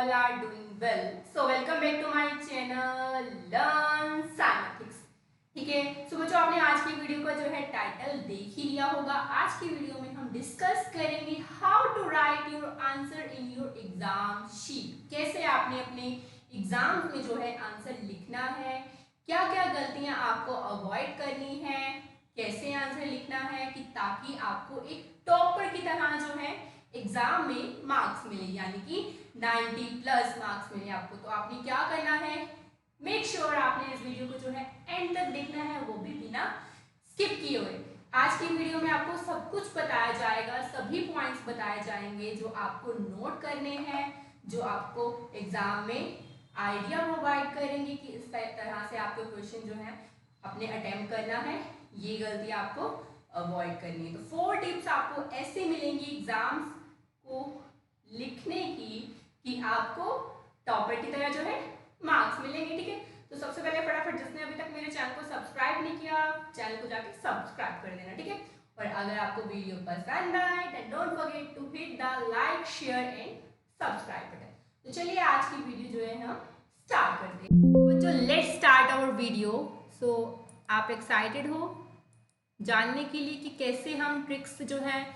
all are doing well. So welcome back to my channel Learn Cymatics. ठीक है, सो बच्चों आपने आज की वीडियो का जो है टाइटल देख ही लिया होगा। आज की वीडियो में हम डिस्कस करेंगे how to write your answer in your exam sheet. कैसे आपने अपने एग्जाम में जो है आंसर लिखना है, क्या क्या गलतियां आपको अवॉइड करनी है, कैसे आंसर लिखना है कि ताकि आपको एक टॉपर की तरह जो है एग्जाम में मार्क्स मिले, यानी कि 90+ मार्क्स मिले आपको। तो आपने क्या करना है, मेक श्योर आपने इस वीडियो को जो है एंड तक देखना है, वो भी बिना स्किप किए हुए। आज की वीडियो में आपको सब कुछ बताया जाएगा, सभी पॉइंट्स बताए जाएंगे जो आपको नोट करने हैं, जो आपको एग्जाम में आइडिया प्रोवाइड करेंगे कि इस तरह से आपको क्वेश्चन जो है अपने अटेम्प्ट करना है, ये गलती आपको अवॉइड करनी है। तो 4 टिप्स आपको ऐसे मिलेंगी एग्जाम्स को लिखने की कि आपको टॉपर की तरह जो है मार्क्स मिलेंगे। ठीक है, तो सबसे पहले फटाफट जिसने अभी तक मेरे चैनल को सब्सक्राइब नहीं किया, चैनल को जाके सब्सक्राइब कर देना। ठीक है, और अगर आपको वीडियो पसंद आए then don't forget to hit the like share and subscribe button. तो चलिए आज की वीडियो जो है हम स्टार्ट करते हैं। तो बच्चों लेट्स स्टार्ट आवर वीडियो। सो आप एक्साइटेड हो जानने के लिए कि कैसे हम ट्रिक्स जो है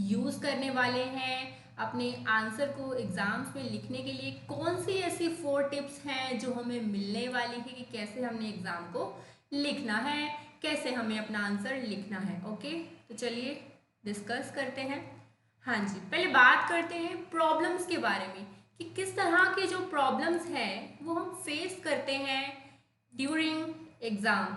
यूज़ करने वाले हैं अपने आंसर को एग्जाम्स में लिखने के लिए? कौन सी ऐसी 4 टिप्स हैं जो हमें मिलने वाली है कि कैसे हमने एग्ज़ाम को लिखना है, कैसे हमें अपना आंसर लिखना है। ओके, तो चलिए डिस्कस करते हैं। हाँ जी, पहले बात करते हैं प्रॉब्लम्स के बारे में कि किस तरह के जो प्रॉब्लम्स हैं वो हम फेस करते हैं ड्यूरिंग एग्ज़ाम।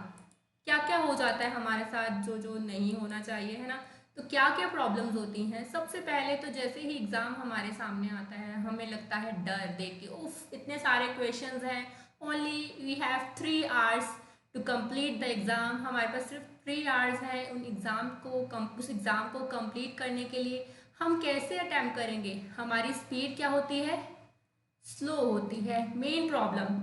क्या क्या हो जाता है हमारे साथ जो जो नहीं होना चाहिए, है ना। तो क्या क्या प्रॉब्लम्स होती हैं? सबसे पहले तो जैसे ही एग्ज़ाम हमारे सामने आता है हमें लगता है डर देख के, उफ इतने सारे क्वेश्चंस हैं, only we have 3 hours to complete the exam. हमारे पास सिर्फ 3 आवर्स है उस एग्ज़ाम को कंप्लीट करने के लिए। हम कैसे अटैम्प्ट करेंगे? हमारी स्पीड क्या होती है? स्लो होती है। मेन प्रॉब्लम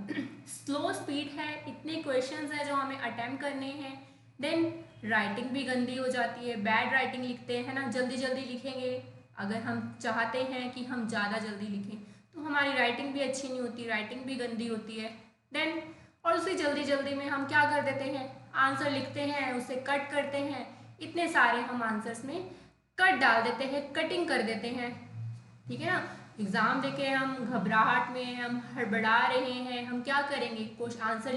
स्लो स्पीड है, इतने क्वेश्चंस हैं जो हमें अटेम्प्ट करने हैं। देन राइटिंग भी गंदी हो जाती है, बैड राइटिंग लिखते हैं ना, जल्दी जल्दी लिखेंगे। अगर हम चाहते हैं कि हम ज़्यादा जल्दी लिखें तो हमारी राइटिंग भी अच्छी नहीं होती, राइटिंग भी गंदी होती है। देन और उसी जल्दी जल्दी में हम क्या कर देते हैं, आंसर लिखते हैं, उसे कट करते हैं। इतने सारे हम आंसर्स में कट डाल देते हैं, कटिंग कर देते हैं। ठीक है ना, एग्ज़ाम देके हम घबराहट में, हम हड़बड़ा रहे हैं, हम क्या करेंगे, कुछ आंसर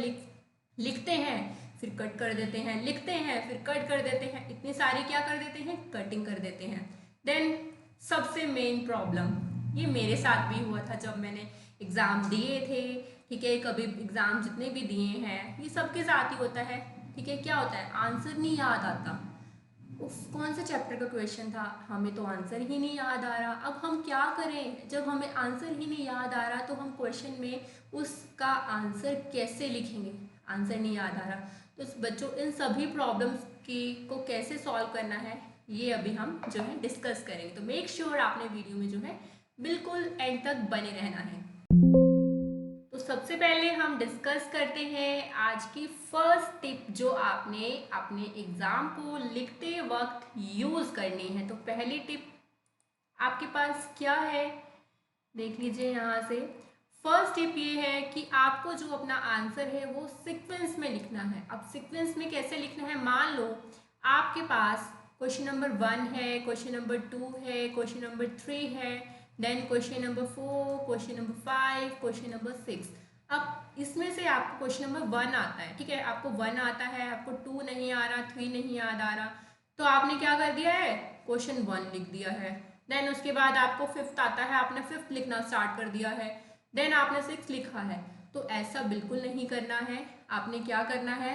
लिखते हैं फिर कट कर देते हैं, लिखते हैं फिर कट कर देते हैं, इतनी सारी क्या कर देते हैं, कटिंग कर देते हैं। देन सबसे मेन प्रॉब्लम, ये मेरे साथ भी हुआ था जब मैंने एग्ज़ाम दिए थे। ठीक है, कभी एग्ज़ाम जितने भी दिए हैं ये सबके साथ ही होता है। ठीक है, क्या होता है, आंसर नहीं याद आता। उफ, कौन से चैप्टर का क्वेश्चन था, हमें तो आंसर ही नहीं याद आ रहा। अब हम क्या करें, जब हमें आंसर ही नहीं याद आ रहा तो हम क्वेश्चन में उसका आंसर कैसे लिखेंगे? आंसर नहीं याद आ रहा। तो बच्चों इन सभी प्रॉब्लम्स को कैसे सॉल्व करना है ये अभी हम जो है डिस्कस करेंगे। तो मेक श्योर आपने वीडियो में जो है बिल्कुल एंड तक बने रहना है। तो सबसे पहले हम डिस्कस करते हैं आज की फर्स्ट टिप जो आपने अपने एग्ज़ाम को लिखते वक्त यूज़ करनी है। तो पहली टिप आपके पास क्या है, देख लीजिए यहाँ से। फर्स्ट टिप ये है कि आपको जो अपना आंसर है वो सीक्वेंस में लिखना है। अब सीक्वेंस में कैसे लिखना है, मान लो आपके पास क्वेश्चन नंबर 1 है, क्वेश्चन नंबर 2 है, क्वेश्चन नंबर 3 है, then question number 4, question number 5, question number 6। अब इसमें से आपको क्वेश्चन नंबर 1 आता है, ठीक है, आपको 1 आता है, आपको 2 नहीं आ रहा, 3 नहीं याद आ रहा, तो आपने क्या कर दिया है, क्वेश्चन 1 लिख दिया है। देन उसके बाद आपको 5th आता है, आपने 5th लिखना स्टार्ट कर दिया है। देन आपने 6 लिखा है। तो ऐसा बिल्कुल नहीं करना है। आपने क्या करना है,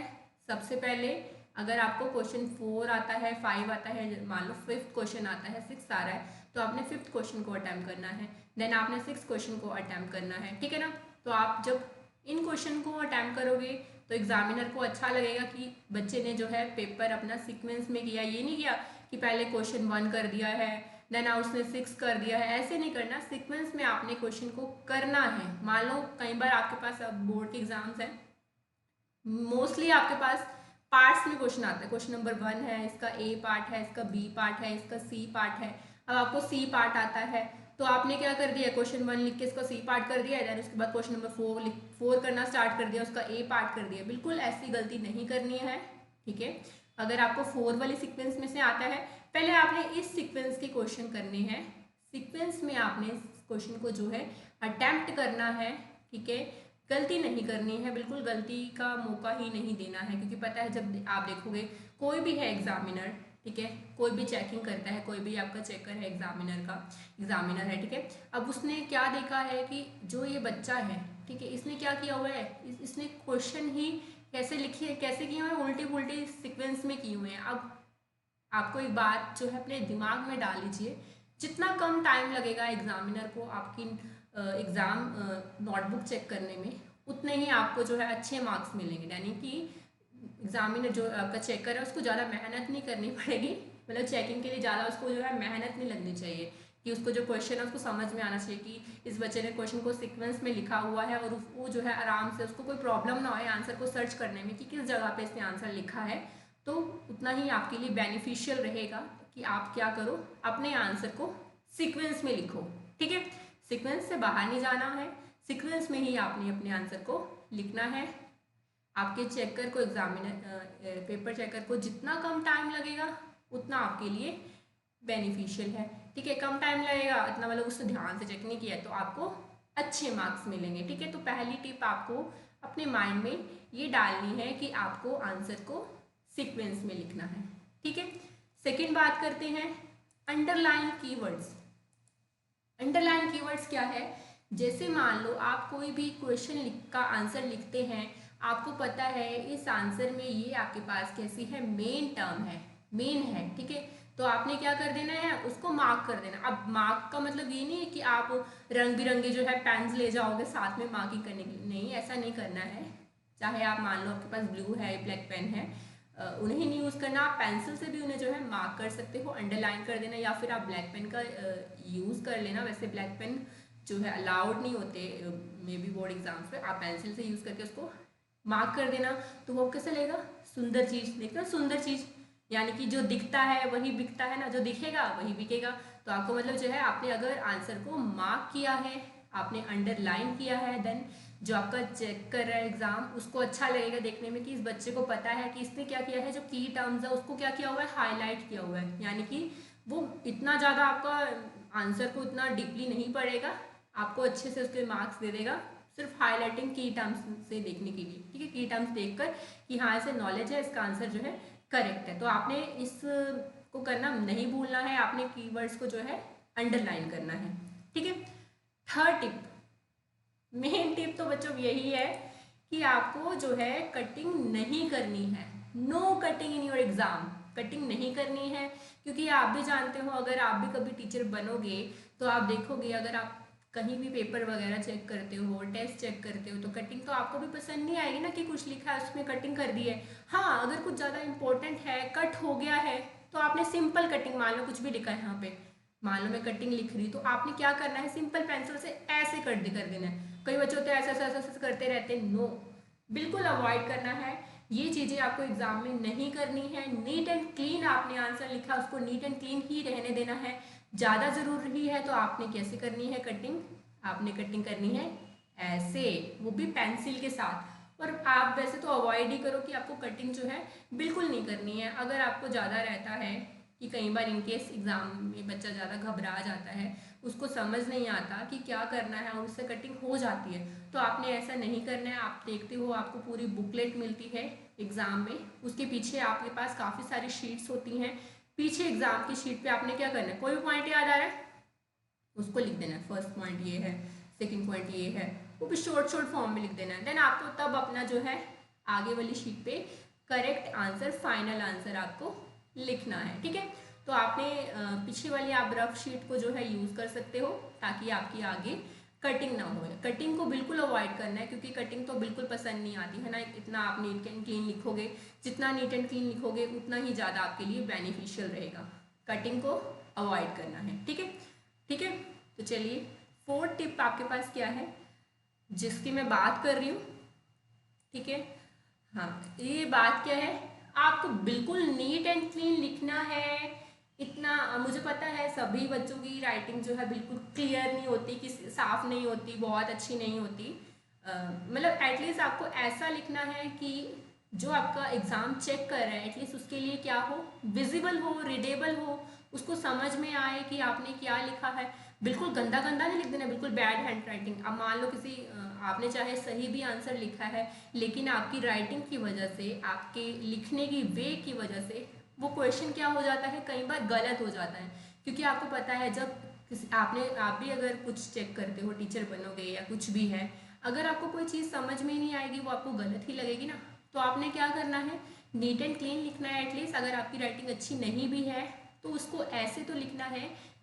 सबसे पहले अगर आपको क्वेश्चन 4 आता है, 5 आता है, मान लो 5th क्वेश्चन आता है, 6 आ रहा है, तो आपने 5th क्वेश्चन को अटैम्प्ट करना है। देन आपने 6th क्वेश्चन को अटैम्प्ट करना है। ठीक है ना, तो आप जब इन क्वेश्चन को अटैम्प्ट करोगे तो एग्जामिनर को अच्छा लगेगा कि बच्चे ने जो है पेपर अपना सीक्वेंस में किया, ये नहीं किया कि पहले क्वेश्चन 1 कर दिया है देन उसने 6 कर दिया है। ऐसे नहीं करना, सीक्वेंस में आपने क्वेश्चन को करना है। मान लो कई बार आपके पास अब बोर्ड के एग्जाम्स हैं, मोस्टली आपके पास पार्ट्स में क्वेश्चन आता है। क्वेश्चन नंबर 1 है, इसका ए पार्ट है, इसका बी पार्ट है, इसका सी पार्ट है। अब आपको सी पार्ट आता है तो आपने क्या कर दिया, क्वेश्चन 1 लिख के इसका सी पार्ट कर दिया, देन उसके बाद क्वेश्चन नंबर 4 करना स्टार्ट कर दिया, उसका ए पार्ट कर दिया। बिल्कुल ऐसी गलती नहीं करनी है, ठीक है। अगर आपको 4 वाली सीक्वेंस में से आता है, पहले आपने इस सीक्वेंस के क्वेश्चन करने हैं, सीक्वेंस में आपने क्वेश्चन को जो है अटेम्प्ट करना है, ठीक है। गलती नहीं करनी है, बिल्कुल गलती का मौका ही नहीं देना है, क्योंकि पता है जब आप देखोगे कोई भी है एग्जामिनर, ठीक है, कोई भी चेकिंग करता है, कोई भी आपका चेकर है, एग्जामिनर है, ठीक है। अब उसने क्या देखा है कि जो ये बच्चा है, ठीक है, इसने क्या किया हुआ है, इसने क्वेश्चन ही कैसे लिखे, कैसे किए हुए हैं, उल्टी पुल्टी सीक्वेंस में किए हुए हैं। अब आपको एक बात जो है अपने दिमाग में डाल लीजिए, जितना कम टाइम लगेगा एग्जामिनर को आपकी एग्ज़ाम नोटबुक चेक करने में, उतने ही आपको जो है अच्छे मार्क्स मिलेंगे। यानी कि एग्जामिनर जो आपका चेकर है उसको ज़्यादा मेहनत नहीं करनी पड़ेगी, मतलब चेकिंग के लिए ज़्यादा उसको जो है मेहनत नहीं लगनी चाहिए, कि उसको जो क्वेश्चन है उसको समझ में आना चाहिए कि इस बच्चे ने क्वेश्चन को सीक्वेंस में लिखा हुआ है, और वो जो है आराम से उसको कोई प्रॉब्लम ना हो आंसर को सर्च करने में कि किस जगह पे इसने आंसर लिखा है। तो उतना ही आपके लिए बेनिफिशियल रहेगा कि आप क्या करो, अपने आंसर को सीक्वेंस में लिखो, ठीक है। सीक्वेंस से बाहर नहीं जाना है, सीक्वेंस में ही आपने अपने आंसर को लिखना है। आपके चेकर को, एग्जामिनर पेपर चेकर को जितना कम टाइम लगेगा उतना आपके लिए बेनिफिशियल है, ठीक है। कम टाइम लगेगा इतना, मतलब उससे ध्यान से चेक नहीं किया तो आपको अच्छे मार्क्स मिलेंगे, ठीक है। तो पहली टिप आपको अपने माइंड में ये डालनी है कि आपको आंसर को सीक्वेंस में लिखना है, ठीक है। सेकंड बात करते हैं अंडरलाइन कीवर्ड्स। अंडरलाइन कीवर्ड्स क्या है, जैसे मान लो आप कोई भी क्वेश्चन का आंसर लिखते हैं, आपको पता है इस आंसर में ये आपके पास कैसी है, मेन टर्म है, मेन है, ठीक है। तो आपने क्या कर देना है, उसको मार्क कर देना। अब मार्क का मतलब ये नहीं है कि आप रंग बिरंगे जो है पेन्स ले जाओगे साथ में मार्किंग करने के लिए, नहीं, ऐसा नहीं करना है। चाहे आप मान लो आपके पास ब्लू है, ब्लैक पेन है, उन्हें नहीं यूज़ करना, आप पेंसिल से भी उन्हें जो है मार्क कर सकते हो, अंडरलाइन कर देना, या फिर आप ब्लैक पेन का यूज़ कर लेना। वैसे ब्लैक पेन जो है अलाउड नहीं होते मे बी बोर्ड एग्जाम्स पे, आप पेंसिल से यूज़ करके उसको मार्क कर देना। तो वो कैसे लगेगा, सुंदर चीज़, देखते हो सुंदर चीज़, यानी कि जो दिखता है वही बिकता है ना, जो दिखेगा वही बिकेगा। तो आपको मतलब जो है आपने अगर आंसर को मार्क किया है, आपने अंडरलाइन किया है, देन जो आपका चेक कर रहा है एग्जाम, उसको अच्छा लगेगा देखने में कि इस बच्चे को पता है कि इसने क्या किया है, जो की टर्म्स है उसको क्या किया हुआ है, हाईलाइट किया हुआ है। यानी कि वो इतना ज़्यादा आपका आंसर को इतना डीपली नहीं पढ़ेगा, आपको अच्छे से उसके मार्क्स दे देगा, सिर्फ हाईलाइटिंग की टर्म्स से देखने के लिए, ठीक है। की टर्म्स देखकर कि हाँ ऐसे नॉलेज है, इसका आंसर जो है करेक्ट है। तो आपने इस को करना नहीं भूलना है, आपने कीवर्ड्स को जो है अंडरलाइन करना है, ठीक है। थर्ड टिप, मेन टिप तो बच्चों यही है कि आपको जो है कटिंग नहीं करनी है। No cutting in your exam, cutting नहीं करनी है, क्योंकि आप भी जानते हो अगर आप भी कभी टीचर बनोगे तो आप देखोगे, अगर आप कहीं भी पेपर वगैरह चेक करते हो, टेस्ट चेक करते हो, तो कटिंग तो आपको भी पसंद नहीं आएगी ना, कि कुछ लिखा है उसमें कटिंग कर दी है। हाँ, अगर कुछ ज़्यादा इंपॉर्टेंट है, कट हो गया है, तो आपने सिंपल कटिंग, मान लो कुछ भी लिखा है यहाँ पे, मान लो मैं कटिंग लिख रही हूँ, तो आपने क्या करना है, सिंपल पेंसिल से ऐसे कर देना है। कई बच्चे होते हैं ऐसा ऐसा ऐसा करते रहते हैं, नो, बिल्कुल अवॉइड करना है। ये चीज़ें आपको एग्जाम में नहीं करनी है। नीट एंड क्लीन आपने आंसर लिखा, उसको नीट एंड क्लीन ही रहने देना है। ज़्यादा ज़रूरी है तो आपने कैसे करनी है कटिंग, आपने कटिंग करनी है ऐसे, वो भी पेंसिल के साथ। और आप वैसे तो अवॉइड ही करो कि आपको कटिंग जो है बिल्कुल नहीं करनी है। अगर आपको ज़्यादा रहता है कि कई बार इनकेस एग्ज़ाम में बच्चा ज़्यादा घबरा जाता है, उसको समझ नहीं आता कि क्या करना है और उससे कटिंग हो जाती है, तो आपने ऐसा नहीं करना है। आप देखते हो आपको पूरी बुकलेट मिलती है एग्ज़ाम में, उसके पीछे आपके पास काफ़ी सारी शीट्स होती हैं। पीछे एग्ज़ाम की शीट पे आपने क्या करना है, कोई भी पॉइंट याद आ रहा है उसको लिख देना है, फर्स्ट पॉइंट ये है, सेकंड पॉइंट ये है, वो भी शॉर्ट फॉर्म में लिख देना है। देन आपको तब अपना जो है आगे वाली शीट पे करेक्ट आंसर, फाइनल आंसर आपको लिखना है, ठीक है। तो आपने पीछे वाली आप रफ शीट को जो है यूज़ कर सकते हो, ताकि आपकी आगे कटिंग ना हो। कटिंग को बिल्कुल अवॉइड करना है, क्योंकि कटिंग तो बिल्कुल पसंद नहीं आती है ना। इतना आप नीट एंड क्लीन लिखोगे, जितना नीट एंड क्लीन लिखोगे उतना ही ज़्यादा आपके लिए बेनिफिशियल रहेगा। कटिंग को अवॉइड करना है, ठीक है, ठीक है। तो चलिए, फोर्थ टिप आपके पास क्या है जिसकी मैं बात कर रही हूँ, ठीक है। हाँ, ये बात क्या है, आपको बिल्कुल नीट एंड क्लीन लिखना है, इतना मुझे पता है सभी बच्चों की राइटिंग जो है बिल्कुल क्लियर नहीं होती, कि साफ नहीं होती, बहुत अच्छी नहीं होती। मतलब एटलीस्ट आपको ऐसा लिखना है कि जो आपका एग्ज़ाम चेक कर रहा है एटलीस्ट उसके लिए क्या हो, विजिबल हो, रीडेबल हो, उसको समझ में आए कि आपने क्या लिखा है। बिल्कुल गंदा गंदा नहीं लिख देना, बिल्कुल बैड हैंड राइटिंग। अब मान लो किसी आपने चाहे सही भी आंसर लिखा है लेकिन आपकी राइटिंग की वजह से, आपके लिखने की वे की वजह से वो क्वेश्चन क्या हो जाता है, कई बार गलत हो जाता है। क्योंकि आपको पता है जब आप भी अगर कुछ चेक करते हो, टीचर बनोगे या कुछ भी है, अगर आपको कोई चीज़ समझ में ही नहीं आएगी, वो आपको गलत ही लगेगी ना। तो आपने क्या करना है, नीट एंड क्लीन लिखना है। एटलीस्ट अगर आपकी राइटिंग अच्छी नहीं भी है तो उसको ऐसे तो लिखना है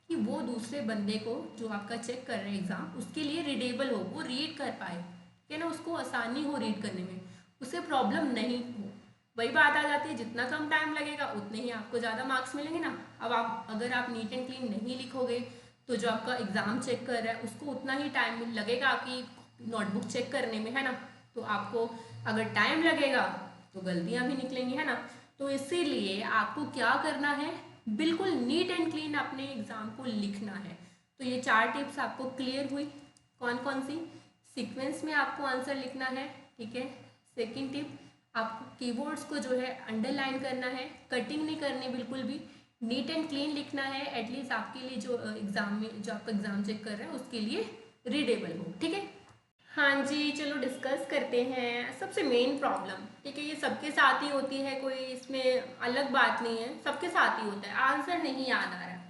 कि वो दूसरे बंदे को जो आपका चेक कर रहे हैं एग्ज़ाम, उसके लिए रीडेबल हो, वो रीड कर पाए, कि ना उसको आसानी हो रीड करने में, उसे प्रॉब्लम नहीं हो। वही बात आ जाती है, जितना कम टाइम लगेगा उतने ही आपको ज़्यादा मार्क्स मिलेंगे ना। अब अगर आप नीट एंड क्लीन नहीं लिखोगे तो जो आपका एग्ज़ाम चेक कर रहा है उसको उतना ही टाइम लगेगा आपकी नोटबुक चेक करने में, है ना। तो आपको अगर टाइम लगेगा तो गलतियाँ भी निकलेंगी, है ना। तो इसीलिए आपको क्या करना है, बिल्कुल नीट एंड क्लीन अपने एग्ज़ाम को लिखना है। तो ये 4 टिप्स आपको क्लियर हुई, कौन कौन सी। सीक्वेंस में आपको आंसर लिखना है, ठीक है। सेकंड टिप, आपको कीवर्ड्स को जो है अंडरलाइन करना है, कटिंग नहीं करनी बिल्कुल भी, नीट एंड क्लीन लिखना है। एटलीस्ट आपके लिए जो एग्ज़ाम में जो आपका एग्ज़ाम चेक कर रहे हैं उसके लिए रीडेबल हो, ठीक है। हाँ जी, चलो डिस्कस करते हैं सबसे मेन प्रॉब्लम, ठीक है। ये सबके साथ ही होती है, कोई इसमें अलग बात नहीं है, सबके साथ ही होता है। आंसर नहीं याद आ रहा है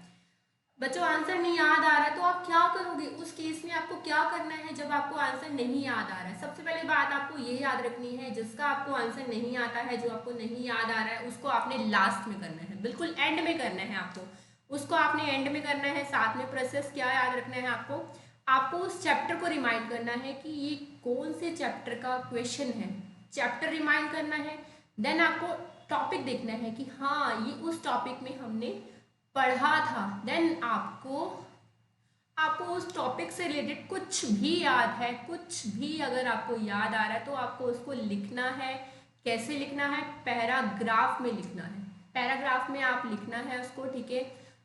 बच्चों, आंसर नहीं याद आ रहा है तो आप क्या करोगे उस केस में। आपको क्या करना है जब आपको आंसर नहीं याद आ रहा है। सबसे पहले बात आपको ये याद रखनी है, जिसका आपको आंसर नहीं आता है, जो आपको नहीं याद आ रहा है, उसको आपने लास्ट में करना है, बिल्कुल एंड में करना है आपको। उसको आपने एंड में करना है। साथ में प्रोसेस क्या याद रखना है आपको, आपको उस चैप्टर को रिमाइंड करना है कि ये कौन से चैप्टर का क्वेश्चन है, चैप्टर रिमाइंड करना है। देन आपको टॉपिक देखना है कि हाँ ये उस टॉपिक में हमने पढ़ा था। देन आपको आपको उस टॉपिक से रिलेटेड कुछ भी याद है, कुछ भी अगर आपको याद आ रहा है तो आपको उसको लिखना है। कैसे लिखना है, पैराग्राफ में लिखना है। पैराग्राफ में आप लिखना है उसको, ठीक है।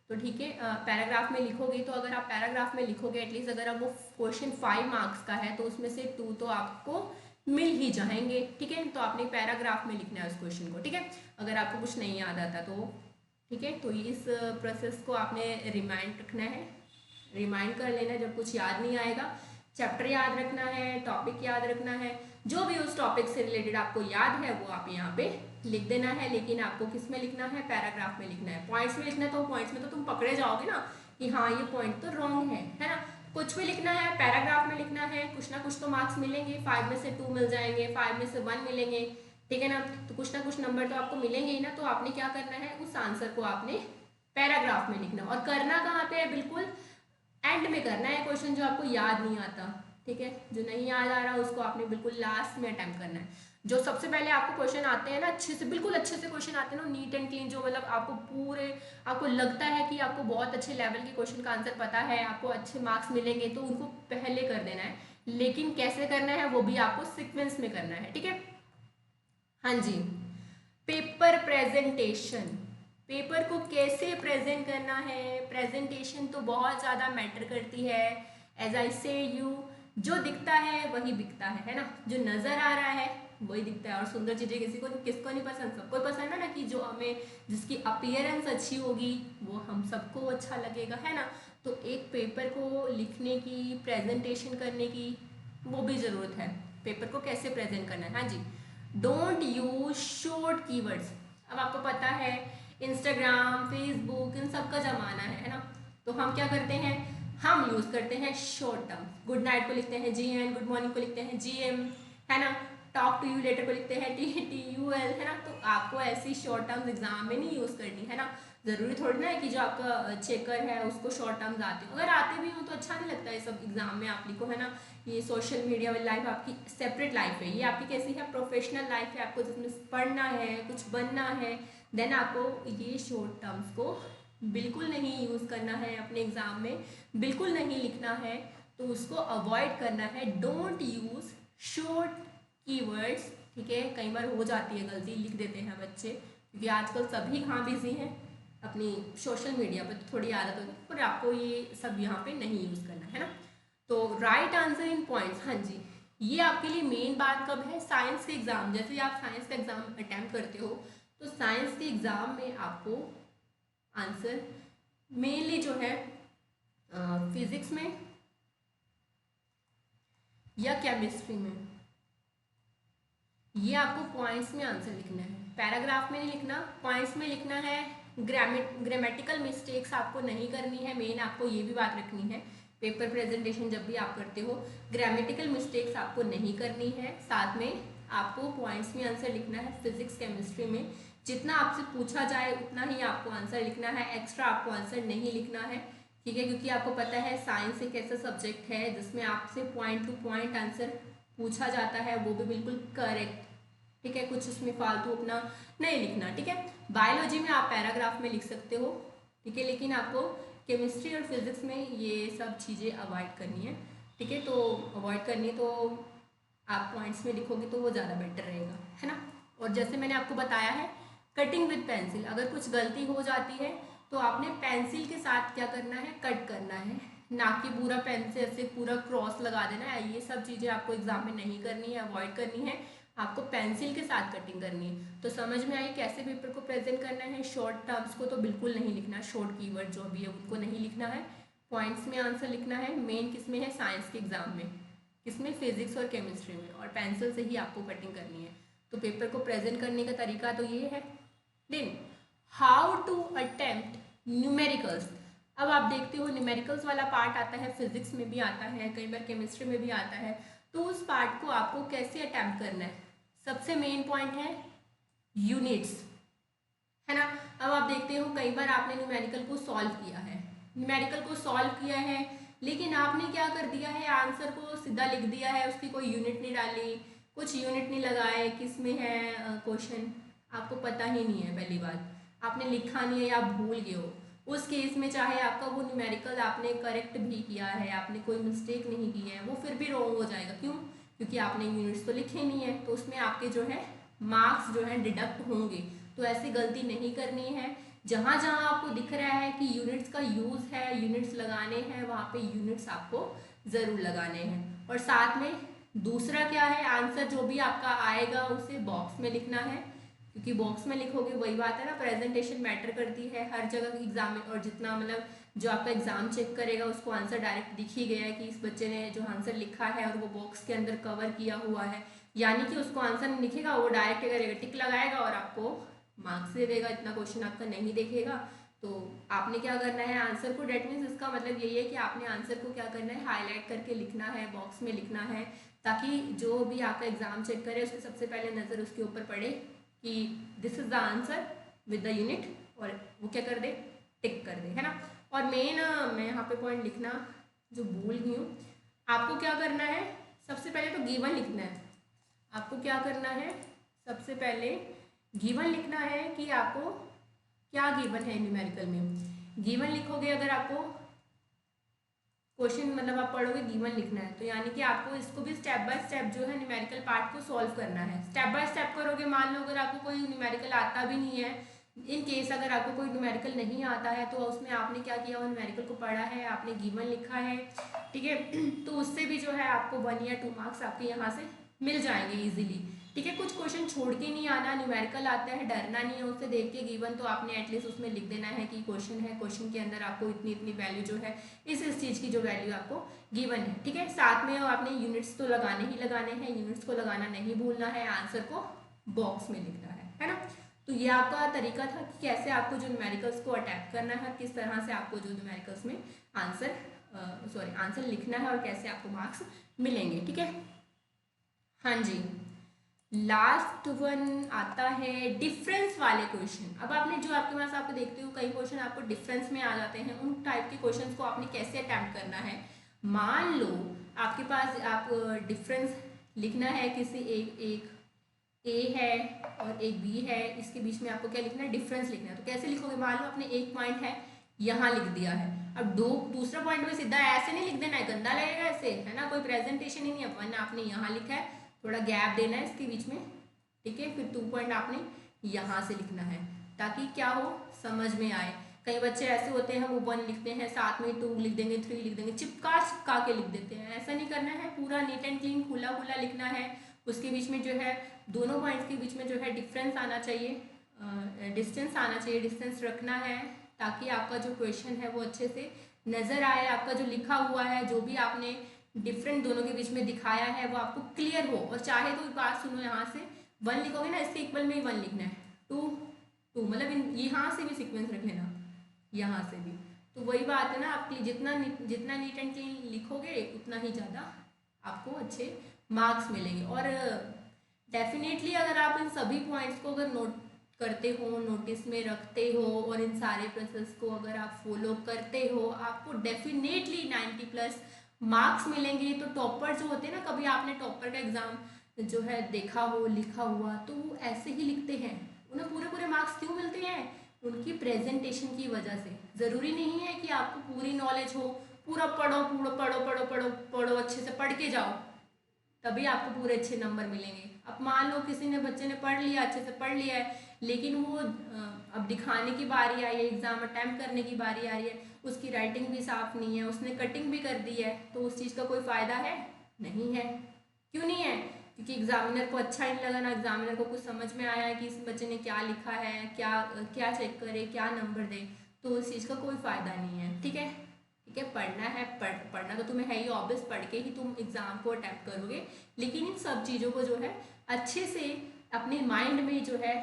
तो ठीक है, पैराग्राफ में लिखोगे तो अगर आप पैराग्राफ में लिखोगे एटलीस्ट अगर आप वो क्वेश्चन 5 मार्क्स का है तो उसमें से 2 तो आपको मिल ही जाएंगे, ठीक है। तो आपने पैराग्राफ में लिखना है उस क्वेश्चन को, ठीक है। अगर आपको कुछ नहीं याद आता तो ठीक है। तो इस प्रोसेस को आपने रिमाइंड रखना है, रिमाइंड कर लेना जब कुछ याद नहीं आएगा। चैप्टर याद रखना है, टॉपिक याद रखना है, जो भी उस टॉपिक से रिलेटेड आपको याद है वो आप यहाँ पे लिख देना है। लेकिन आपको किस में लिखना है, पैराग्राफ में लिखना है। पॉइंट्स में लिखना है तो पॉइंट्स में तो तुम पकड़े जाओगे ना कि हाँ ये पॉइंट तो रॉन्ग है ना। कुछ भी लिखना है, पैराग्राफ में लिखना है, कुछ ना कुछ तो मार्क्स मिलेंगे। 5 में से 2 मिल जाएंगे, 5 में से 1 मिलेंगे, ठीक है ना। तो कुछ ना कुछ नंबर तो आपको मिलेंगे ही ना। तो आपने क्या करना है, उस आंसर को आपने पैराग्राफ में लिखना। और करना कहाँ पे है, बिल्कुल एंड में करना है क्वेश्चन जो आपको याद नहीं आता, ठीक है। जो नहीं याद आ रहा उसको आपने बिल्कुल लास्ट में अटेम्प्ट करना है। जो सबसे पहले आपको क्वेश्चन आते हैं ना, अच्छे से, बिल्कुल अच्छे से क्वेश्चन आते हैं ना, नीट एंड क्लीन, जो मतलब आपको पूरे, आपको लगता है कि आपको बहुत अच्छे लेवल के क्वेश्चन का आंसर पता है, आपको अच्छे मार्क्स मिलेंगे, तो उनको पहले कर देना है। लेकिन कैसे करना है वो भी आपको सिक्वेंस में करना है, ठीक है। हाँ जी, पेपर प्रेजेंटेशन, पेपर को कैसे प्रेजेंट करना है, प्रेजेंटेशन तो बहुत ज़्यादा मैटर करती है। एज आई से यू, जो दिखता है वही बिकता है ना। जो नज़र आ रहा है वही दिखता है। और सुंदर चीज़ें किसको नहीं पसंद, सबको पसंद है ना, कि जो हमें, जिसकी अपीयरेंस अच्छी होगी वो हम सबको अच्छा लगेगा, है ना। तो एक पेपर को लिखने की, प्रेजेंटेशन करने की वो भी ज़रूरत है। पेपर को कैसे प्रेजेंट करना है, हाँ जी। Don't use short keywords. अब आपको पता है इंस्टाग्राम, फेसबुक, इन सब का ज़माना है ना। तो हम क्या करते हैं, हम यूज़ करते हैं शॉर्ट टर्म। गुड नाइट को लिखते हैं GN, गुड मॉर्निंग को लिखते हैं GM, है ना। टॉक टू यू लेटर को लिखते हैं TTUL, है ना। तो आपको ऐसी शॉर्ट टर्म्स एग्जाम में नहीं यूज़ करनी, है ना। ज़रूरी थोड़ी ना है कि जो आपका चेकर है उसको शॉर्ट टर्म्स आते हो। अगर आते भी हो तो अच्छा नहीं लगता है सब एग्जाम में आप लिखो, है ना। ये सोशल मीडिया वाली लाइफ आपकी सेपरेट लाइफ है, ये आपकी कैसी है, प्रोफेशनल लाइफ है, आपको जिसमें पढ़ना है, कुछ बनना है। देन आपको ये शॉर्ट टर्म्स को बिल्कुल नहीं यूज़ करना है अपने एग्ज़ाम में, बिल्कुल नहीं लिखना है। तो उसको अवॉइड करना है। डोंट यूज़ शॉर्ट कीवर्ड्स, ठीक है। कई बार हो जाती है गलती, लिख देते हैं बच्चे, क्योंकि आजकल सभी कहाँ बिजी हैं, अपनी सोशल मीडिया पर तो थोड़ी आदत होगी, पर आपको ये सब यहाँ पे नहीं यूज़ करना है ना। तो राइट आंसर इन पॉइंट्स, हाँ जी, ये आपके लिए मेन बात कब है, साइंस के एग्जाम। जैसे आप साइंस का एग्जाम अटेम्प्ट करते हो तो साइंस के एग्जाम में आपको आंसर मेनली जो है फिजिक्स में या केमिस्ट्री में, ये आपको पॉइंट्स में आंसर लिखना है, पैराग्राफ में नहीं लिखना, पॉइंट्स में लिखना है। ग्रामेटिकल मिस्टेक्स आपको नहीं करनी है, मेन आपको ये भी बात रखनी है पेपर प्रेजेंटेशन जब भी आप करते हो, ग्रामेटिकल मिस्टेक्स आपको नहीं करनी है। साथ में आपको पॉइंट्स में आंसर लिखना है। फिजिक्स केमिस्ट्री में जितना आपसे पूछा जाए उतना ही आपको आंसर लिखना है, एक्स्ट्रा आपको आंसर नहीं लिखना है, ठीक है, क्योंकि आपको पता है साइंस एक ऐसा सब्जेक्ट है जिसमें आपसे पॉइंट टू पॉइंट आंसर पूछा जाता है, वो भी बिल्कुल करेक्ट, ठीक है, कुछ उसमें फालतू अपना नहीं लिखना, ठीक है। बायोलॉजी में आप पैराग्राफ में लिख सकते हो, ठीक है, लेकिन आपको केमिस्ट्री और फिजिक्स में ये सब चीज़ें अवॉइड करनी है, ठीक है, तो अवॉइड करनी है, तो आप पॉइंट्स में लिखोगे तो वो ज़्यादा बेटर रहेगा, है ना। और जैसे मैंने आपको बताया है कटिंग विद पेंसिल, अगर कुछ गलती हो जाती है तो आपने पेंसिल के साथ क्या करना है, कट करना है, ना कि पूरा पेन से ऐसे पूरा क्रॉस लगा देना है। ये सब चीज़ें आपको एग्जाम में नहीं करनी है, अवॉइड करनी है, आपको पेंसिल के साथ कटिंग करनी है। तो समझ में आई कैसे पेपर को प्रेजेंट करना है। शॉर्ट टर्म्स को तो बिल्कुल नहीं लिखना, शॉर्ट कीवर्ड जो भी है उनको नहीं लिखना है, पॉइंट्स में आंसर लिखना है। मेन किस में है, साइंस के एग्जाम में, किसमें, फिजिक्स और केमिस्ट्री में, और पेंसिल से ही आपको कटिंग करनी है। तो पेपर को प्रेजेंट करने का तरीका तो ये है। Then how to attempt numericals. अब आप देखते हो न्यूमेरिकल्स वाला पार्ट आता है, फिजिक्स में भी आता है, कई बार केमिस्ट्री में भी आता है, तो उस पार्ट को आपको कैसे अटेम्प्ट करना है। सबसे मेन पॉइंट है यूनिट्स, है ना। अब आप देखते हो कई बार आपने न्यूमेरिकल को सॉल्व किया है, न्यूमेरिकल को सॉल्व किया है, लेकिन आपने क्या कर दिया है, आंसर को सीधा लिख दिया है, उसकी कोई यूनिट नहीं डाली, कुछ यूनिट नहीं लगाए, किस में है क्वेश्चन आपको पता ही नहीं है, पहली बात आपने लिखा नहीं है या आप भूल गए हो, उस केस में चाहे आपका वो न्यूमेरिकल आपने करेक्ट भी किया है, आपने कोई मिस्टेक नहीं की है, वो फिर भी रॉन्ग हो जाएगा। क्यों, क्योंकि आपने यूनिट्स तो लिखे नहीं है, तो उसमें आपके जो है मार्क्स जो है डिडक्ट होंगे। तो ऐसी गलती नहीं करनी है। जहाँ जहाँ आपको दिख रहा है कि यूनिट्स का यूज़ है, यूनिट्स लगाने हैं, वहाँ पे यूनिट्स आपको ज़रूर लगाने हैं। और साथ में दूसरा क्या है, आंसर जो भी आपका आएगा उसे बॉक्स में लिखना है, क्योंकि बॉक्स में लिखोगे वही बात है ना, प्रेजेंटेशन मैटर करती है हर जगह एग्जाम में। और जितना मतलब जो आपका एग्जाम चेक करेगा उसको आंसर डायरेक्ट दिख ही गया है कि इस बच्चे ने जो आंसर लिखा है और वो बॉक्स के अंदर कवर किया हुआ है, यानी कि उसको आंसर नहीं लिखेगा, वो डायरेक्ट करेगा, टिक लगाएगा और आपको मार्क्स दे देगा, इतना क्वेश्चन आपका नहीं देखेगा। तो आपने क्या करना है आंसर को, डेट मीन्स इसका मतलब यही है कि आपने आंसर को क्या करना है, हाईलाइट करके लिखना है, बॉक्स में लिखना है, ताकि जो भी आपका एग्जाम चेक करे उसके सबसे पहले नज़र उसके ऊपर पड़े कि this is the answer with the unit, और वो क्या कर दे, टिक कर दे, है ना। और मेन मैं यहाँ पे पॉइंट लिखना जो भूल गई हूँ, आपको क्या करना है, सबसे पहले तो गिवन लिखना है। आपको क्या करना है, सबसे पहले गिवन लिखना है कि आपको क्या गिवन है न्यूमेरिकल में। गिवन लिखोगे, अगर आपको क्वेश्चन मतलब आप पढ़ोगे गिवन लिखना है, तो यानी कि आपको इसको भी स्टेप बाय स्टेप जो है न्यूमेरिकल पार्ट को सॉल्व करना है। स्टेप बाय स्टेप करोगे, मान लो अगर आपको कोई न्यूमेरिकल आता भी नहीं है, इन केस अगर आपको कोई न्यूमेरिकल नहीं आता है, तो उसमें आपने क्या किया, वो न्यूमेरिकल को पढ़ा है, आपने गिवन लिखा है, ठीक है, तो उससे भी जो है आपको 1 या 2 मार्क्स आपके यहाँ से मिल जाएंगे ईजिली, ठीक है। कुछ क्वेश्चन छोड़ के नहीं आना, न्यूमेरिकल आता है, डरना नहीं है उससे देख के, गिवन तो आपने एटलीस्ट उसमें लिख देना है कि क्वेश्चन है, क्वेश्चन के अंदर आपको इतनी इतनी वैल्यू जो है इस चीज़ की जो वैल्यू आपको गिवन है, ठीक है। साथ में आपने यूनिट्स तो लगाने ही लगाने हैं, यूनिट्स को लगाना नहीं भूलना है, आंसर को बॉक्स में लिखना है ना। तो ये आपका तरीका था कि कैसे आपको जो न्यूमेरिकल्स को अटैक करना है, किस तरह से आपको जो न्यूमेरिकल्स में आंसर लिखना है और कैसे आपको मार्क्स मिलेंगे, ठीक है। हाँ जी, लास्ट वन आता है डिफरेंस वाले क्वेश्चन। अब आपने जो आपके पास आपको देखते हो कई क्वेश्चन आपको डिफरेंस में आ जाते हैं, उन टाइप के क्वेश्चंस को आपने कैसे अटेम्प्ट करना है। मान लो आपके पास आप डिफरेंस लिखना है, किसी एक ए है और एक बी है, इसके बीच में आपको क्या लिखना है, डिफरेंस लिखना है। तो कैसे लिखोगे, मान लो आपने एक पॉइंट है यहाँ लिख दिया है, अब दूसरा पॉइंट में सीधा ऐसे नहीं लिख देना है, गंदा लगेगा ऐसे, है ना, कोई प्रेजेंटेशन ही नहीं है। वन आपने यहाँ लिखा है, थोड़ा गैप देना है इसके बीच में, ठीक है, फिर 2 पॉइंट आपने यहाँ से लिखना है, ताकि क्या हो, समझ में आए। कई बच्चे ऐसे होते हैं, वो 1 लिखते हैं, साथ में 2 लिख देंगे, 3 लिख देंगे, चिपका चिपका के लिख देते हैं। ऐसा नहीं करना है, पूरा नीट एंड क्लीन खुला खुला लिखना है। उसके बीच में जो है दोनों पॉइंट्स के बीच में जो है डिफरेंस आना चाहिए, डिस्टेंस आना चाहिए, डिस्टेंस रखना है, ताकि आपका जो क्वेश्चन है वो अच्छे से नज़र आए। आपका जो लिखा हुआ है, जो भी आपने डिफरेंट दोनों के बीच में दिखाया है, वो आपको क्लियर हो। और चाहे तो एक बात सुनो, यहाँ से 1 लिखोगे ना, इसके इक्वल में ही 1 लिखना है, 2 2, मतलब यहाँ से भी सीक्वेंस रख लेना, यहाँ से भी। तो वही बात है ना, आपकी जितना नीट एंड क्लीन लिखोगे उतना ही ज़्यादा आपको अच्छे मार्क्स मिलेंगे। और डेफिनेटली अगर आप इन सभी पॉइंट्स को अगर नोट करते हो, नोटिस में रखते हो, और इन सारे प्रोसेस को अगर आप फॉलो करते हो, आपको डेफिनेटली 90+ मार्क्स मिलेंगे। तो टॉपर जो होते हैं ना, कभी आपने टॉपर का एग्ज़ाम जो है देखा हो, लिखा हुआ, तो वो ऐसे ही लिखते हैं। उन्हें पूरे पूरे मार्क्स क्यों मिलते हैं? उनकी प्रेजेंटेशन की वजह से। ज़रूरी नहीं है कि आपको पूरी नॉलेज हो, पूरा पढ़ो पूरा पढ़ो पढ़ो पढ़ो पढ़ो, अच्छे से पढ़ के जाओ, तभी आपको पूरे अच्छे नंबर मिलेंगे। अब मान लो किसी ने, बच्चे ने पढ़ लिया, अच्छे से पढ़ लिया है, लेकिन वो अब दिखाने की बारी आई है, एग्ज़ाम अटैम्प्ट करने की बारी आ रही है, उसकी राइटिंग भी साफ़ नहीं है, उसने कटिंग भी कर दी है, तो उस चीज़ का कोई फ़ायदा है? नहीं है। क्यों नहीं है? क्योंकि एग्जामिनर को अच्छा नहीं लगा ना, एग्जामिनर को कुछ समझ में आया है कि इस बच्चे ने क्या लिखा है, क्या क्या चेक करे, क्या नंबर दे, तो उस चीज़ का कोई फ़ायदा नहीं है। ठीक है, ठीक है, पढ़ना है, पढ़ना तो तुम्हें है ही, ऑब्वियस, पढ़ के ही तुम एग्ज़ाम को अटैम्प्ट करोगे, लेकिन इन सब चीज़ों को जो है अच्छे से अपने माइंड में जो है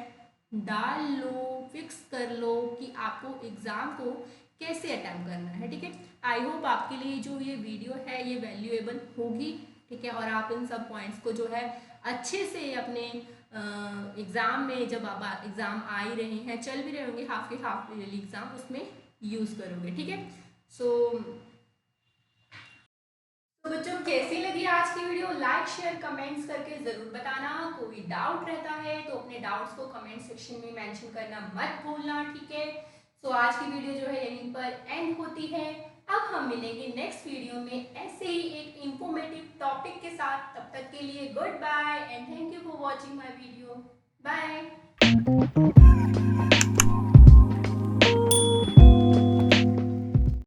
डाल लो, फिक्स कर लो कि आपको एग्ज़ाम को कैसे अटैम्प्ट करना है। ठीक है, आई होप आपके लिए जो ये वीडियो है ये वैल्यूएबल होगी। ठीक है, और आप इन सब पॉइंट्स को जो है अच्छे से अपने एग्ज़ाम में, जब आप एग्ज़ाम आ ही रहे हैं, चल भी रहे होंगे हाफ ईयरली एग्ज़ाम, उसमें यूज़ करोगे। ठीक है, सो बच्चों, कैसी लगी आज की वीडियो? लाइक शेयर कमेंट्स करके ज़रूर बताना। कोई डाउट रहता है तो अपने डाउट्स को कमेंट सेक्शन में मेंशन करना मत भूलना। ठीक है, सो आज की वीडियो जो है यहीं पर एंड होती है। अब हम मिलेंगे नेक्स्ट वीडियो में ऐसे ही एक इंफॉर्मेटिव टॉपिक के साथ। तब तक के लिए good bye and thank you for watching my video. Bye.